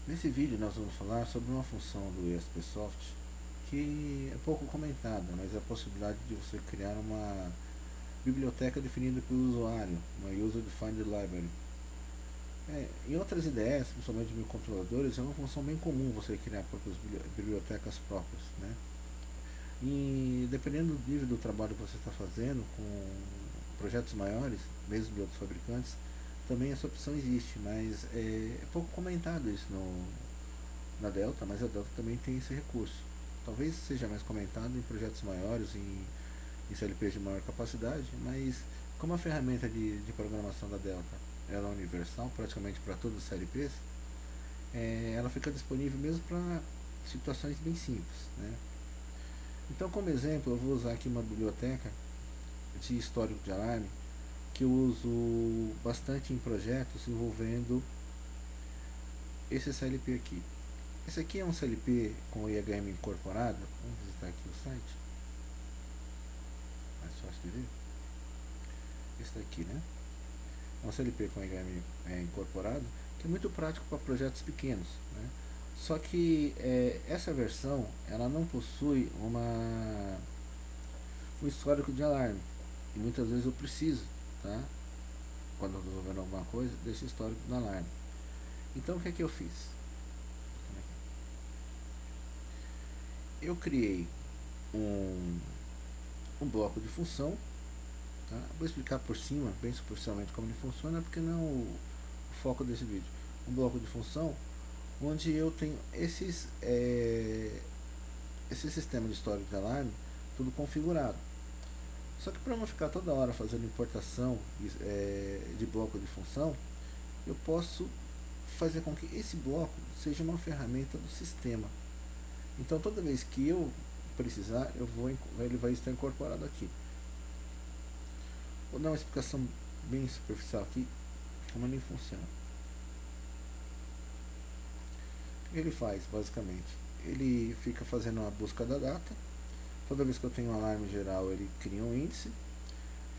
Nesse vídeo nós vamos falar sobre uma função do ESPSoft que é pouco comentada, mas é a possibilidade de você criar uma biblioteca definida pelo usuário, uma User Defined Library. Em outras IDEs, principalmente de microcontroladores, é uma função bem comum você criar próprias bibliotecas próprias, né? E dependendo do nível do trabalho que você está fazendo, com projetos maiores, mesmo de outros fabricantes, também essa opção existe, mas é pouco comentado isso na Delta, mas a Delta também tem esse recurso. Talvez seja mais comentado em projetos maiores, em CLPs de maior capacidade, mas como a ferramenta de programação da Delta ela é universal praticamente para todos os CLPs, ela fica disponível mesmo para situações bem simples, né? Então, como exemplo, eu vou usar aqui uma biblioteca de histórico de alarme que eu uso bastante em projetos envolvendo esse CLP aqui. Esse aqui é um CLP com IHM incorporado. Vamos visitar aqui o site, mais fácil de ver. Esse daqui, né? É um CLP com IHM incorporado, que é muito prático para projetos pequenos, né? Só que essa versão ela não possui um histórico de alarme. E muitas vezes eu preciso, tá? Quando eu estou resolvendo alguma coisa, desse histórico do alarme. Então o que é que eu fiz? Eu criei um, um bloco de função. Tá? Vou explicar por cima, bem superficialmente, como ele funciona, porque não é o foco desse vídeo. Um bloco de função onde eu tenho esse sistema de histórico de alarme tudo configurado. Só que para não ficar toda hora fazendo importação de bloco de função, eu posso fazer com que esse bloco seja uma ferramenta do sistema. Então toda vez que eu precisar, ele vai estar incorporado aqui. Vou dar uma explicação bem superficial aqui, como ele funciona. O que ele faz, basicamente? Ele fica fazendo a busca da data. Toda vez que eu tenho um alarme geral, ele cria um índice,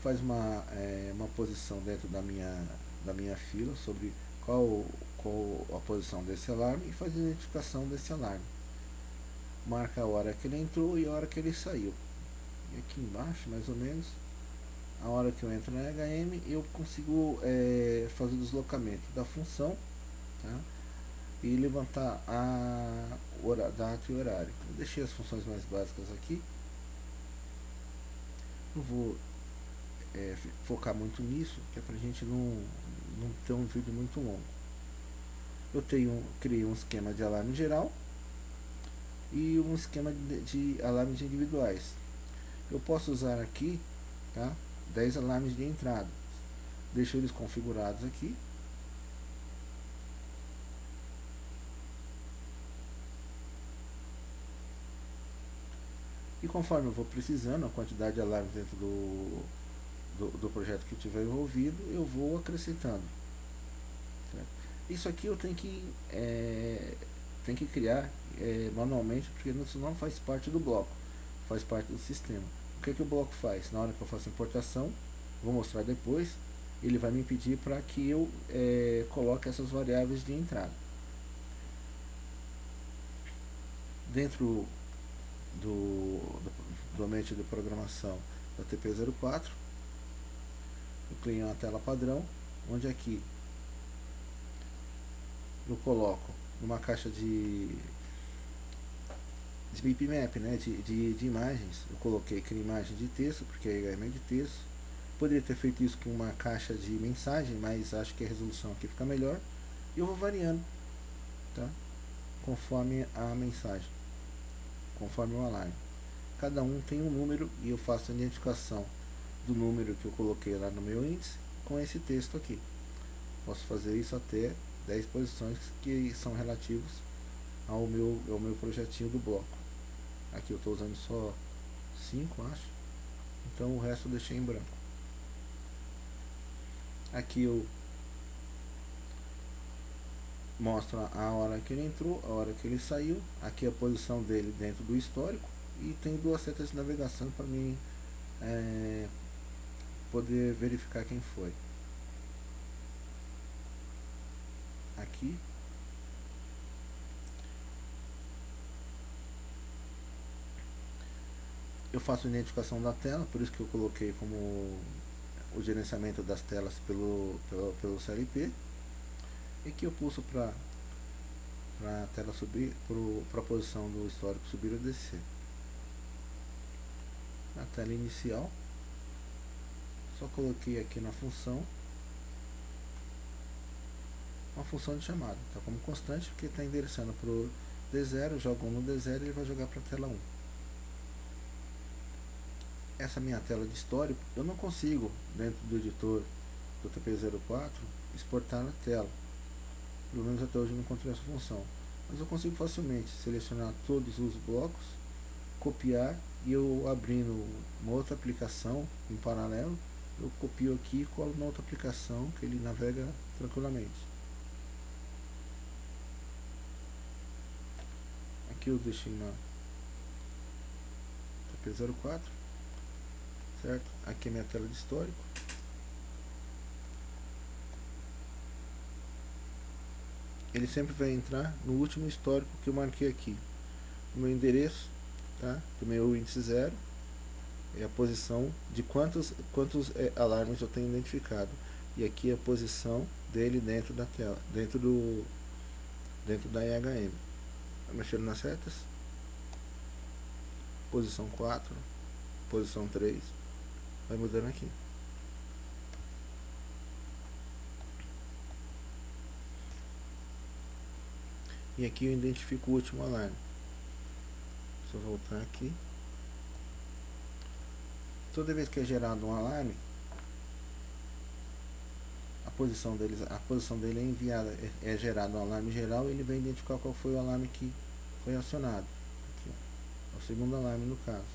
faz uma posição dentro da minha fila sobre qual a posição desse alarme e faz a identificação desse alarme. Marca a hora que ele entrou e a hora que ele saiu. E aqui embaixo, mais ou menos, a hora que eu entro na HM, eu consigo fazer o deslocamento da função, tá? E levantar a data e horário. Eu deixei as funções mais básicas aqui. Não vou focar muito nisso, que é pra gente não ter um vídeo muito longo. Criei um esquema de alarme geral e um esquema de alarmes individuais. Eu posso usar aqui, tá, 10 alarmes de entrada. Deixo eles configurados aqui. E conforme eu vou precisando, a quantidade de alarmes dentro do projeto que eu tiver envolvido, eu vou acrescentando. Certo? Isso aqui eu tenho que criar manualmente, porque isso não faz parte do bloco, faz parte do sistema. O que é que o bloco faz? Na hora que eu faço a importação, vou mostrar depois, ele vai me pedir para que eu coloque essas variáveis de entrada. Dentro do ambiente de programação da TP04, eu criei uma tela padrão, onde aqui eu coloco numa caixa de bitmap, né, de imagens. Eu coloquei aqui imagem de texto, porque é HTML de texto. Poderia ter feito isso com uma caixa de mensagem, mas acho que a resolução aqui fica melhor. E eu vou variando, tá? Conforme a mensagem, conforme o alarme. Cada um tem um número e eu faço a identificação do número que eu coloquei lá no meu índice com esse texto aqui. Posso fazer isso até 10 posições que são relativos ao meu projetinho do bloco. Aqui eu estou usando só 5, acho. Então o resto eu deixei em branco. Aqui eu mostro a hora que ele entrou, a hora que ele saiu. Aqui a posição dele dentro do histórico. E tem duas setas de navegação para mim poder verificar quem foi. Aqui Eu faço identificação da tela, por isso que eu coloquei como o gerenciamento das telas pelo CLP. E que eu pulso para a tela subir, para a posição do histórico subir ou descer. Na tela inicial, só coloquei aqui na função uma função de chamada, tá como constante, porque está endereçando para o D0, joga um no D0 e ele vai jogar para a tela 1. Essa minha tela de histórico, eu não consigo, dentro do editor do TP04, exportar na tela. Pelo menos até hoje eu não encontrei essa função. Mas eu consigo facilmente selecionar todos os blocos, copiar, e eu abrindo uma outra aplicação em paralelo, eu copio aqui e colo na outra aplicação que ele navega tranquilamente. Aqui eu deixei na TP04, certo? Aqui é minha tela de histórico. Ele sempre vai entrar no último histórico que eu marquei aqui. O meu endereço, tá? Do meu índice 0 é a posição de quantos alarmes eu tenho identificado. E aqui é a posição dele dentro da tela, dentro da IHM. Vai mexendo nas setas. Posição 4, posição 3, vai mudando aqui. E aqui eu identifico o último alarme. Se eu voltar aqui, toda vez que é gerado um alarme, a posição dele é enviada, é gerado um alarme geral, e ele vai identificar qual foi o alarme que foi acionado. Aqui, ó, é o segundo alarme no caso.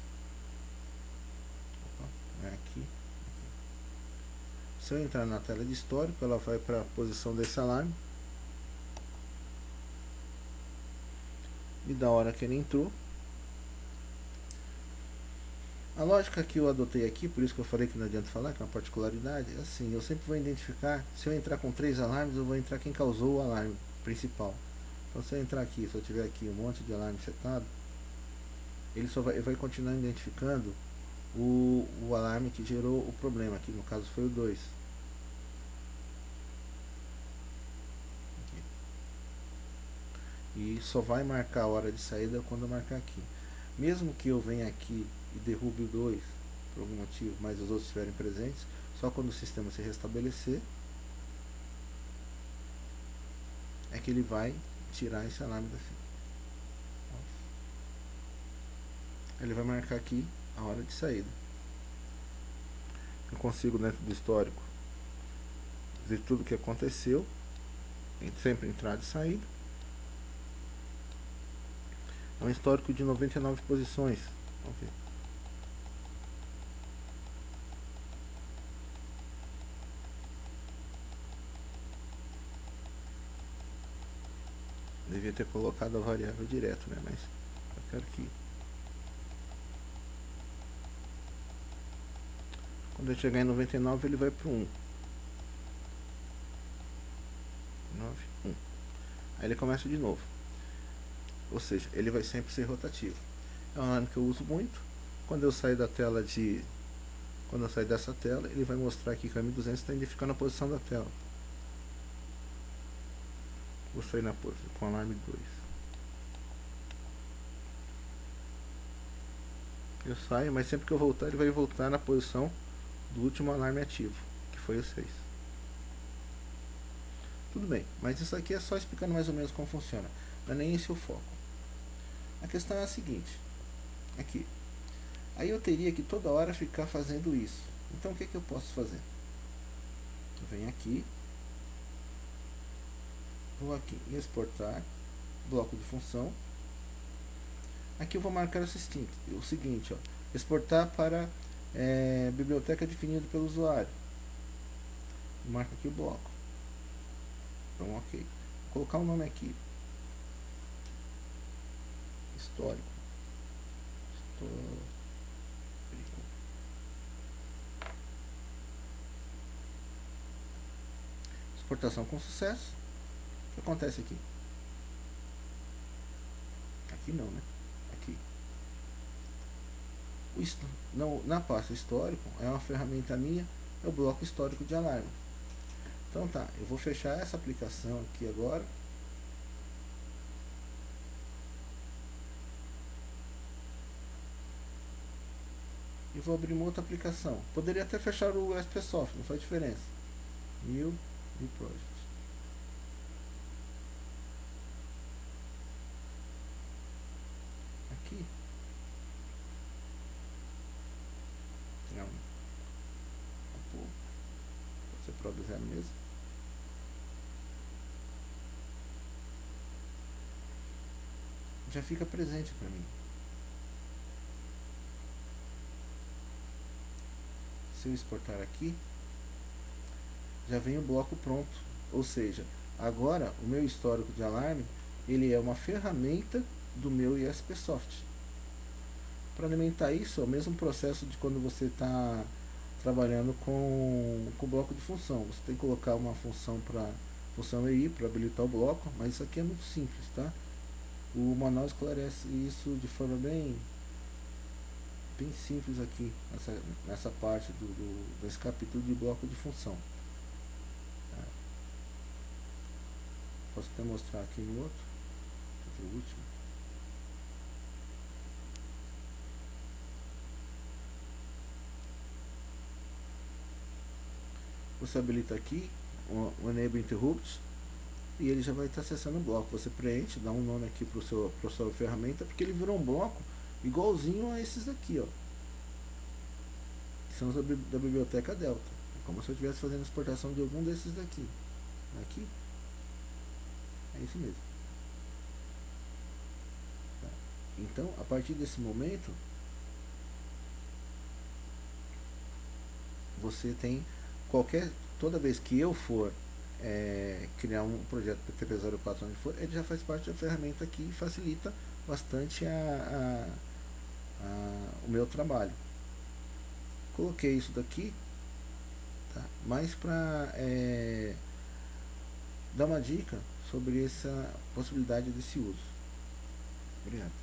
Opa, é aqui. Se eu entrar na tela de histórico, ela vai para a posição desse alarme. E da hora que ele entrou. A lógica que eu adotei aqui, por isso que eu falei que não adianta falar, que é uma particularidade, é assim, eu sempre vou identificar, se eu entrar com 3 alarmes, eu vou entrar quem causou o alarme principal. Então se eu entrar aqui, se eu tiver aqui um monte de alarme setado, ele vai continuar identificando o alarme que gerou o problema, que no caso foi o 2. E só vai marcar a hora de saída quando eu marcar aqui. Mesmo que eu venha aqui e derrube o 2 por algum motivo, mas os outros estiverem presentes, só quando o sistema se restabelecer é que ele vai tirar esse alarme da fila. Ele vai marcar aqui a hora de saída. Eu consigo, dentro do histórico, ver tudo o que aconteceu, sempre entrada e saída. É um histórico de 99 posições. Vamos ver. Devia ter colocado a variável direto, né? Mas eu quero que quando eu chegar em 99 ele vai para o 1. 9, 1. Aí ele começa de novo. Ou seja, ele vai sempre ser rotativo. É um alarme que eu uso muito. Quando eu sair da tela Quando eu sair dessa tela, ele vai mostrar aqui que o M200 está identificando a posição da tela. Vou sair na posição com alarme 2. Eu saio, mas sempre que eu voltar, ele vai voltar na posição do último alarme ativo, que foi o 6. Tudo bem, mas isso aqui é só explicando mais ou menos como funciona. Não é nem esse o foco. A questão é a seguinte. Aqui. Aí eu teria que toda hora ficar fazendo isso. Então o que eu posso fazer? Eu venho aqui. Vou aqui em exportar. Bloco de função. Aqui eu vou marcar o seguinte. Ó, exportar para biblioteca definida pelo usuário. Marco aqui o bloco. Então ok. Vou colocar o nome aqui. Histórico. Exportação com sucesso. O que acontece aqui? Aqui não, né? Aqui. Na pasta histórico, é uma ferramenta minha, é o bloco histórico de alarme. Então tá, eu vou fechar essa aplicação aqui agora. E vou abrir uma outra aplicação. Poderia até fechar o SPSoft, não faz diferença. New Project. Aqui não, pode ser prog 0 mesmo. Já fica presente para mim. Se eu exportar aqui, já vem o bloco pronto. Ou seja, agora o meu histórico de alarme, ele é uma ferramenta do meu ISPsoft. Para alimentar isso, é o mesmo processo de quando você está trabalhando com bloco de função. Você tem que colocar uma função para função EI para habilitar o bloco, mas isso aqui é muito simples, tá? O manual esclarece isso de forma bem simples aqui, nessa parte desse capítulo de bloco de função. Tá? Posso até mostrar aqui no outro, que é o último. Você habilita aqui o Enable Interrupts e ele já vai estar acessando o bloco. Você preenche, dá um nome aqui para sua ferramenta, porque ele virou um bloco igualzinho a esses aqui, ó. Que são os da biblioteca Delta. É como se eu estivesse fazendo exportação de algum desses daqui. Aqui é isso mesmo. Tá. Então, a partir desse momento, você tem toda vez que eu for criar um projeto PTP04 onde for, ele já faz parte da ferramenta aqui e facilita bastante o meu trabalho. Coloquei isso daqui, tá? Mais para dar uma dica sobre essa possibilidade desse uso. Obrigado.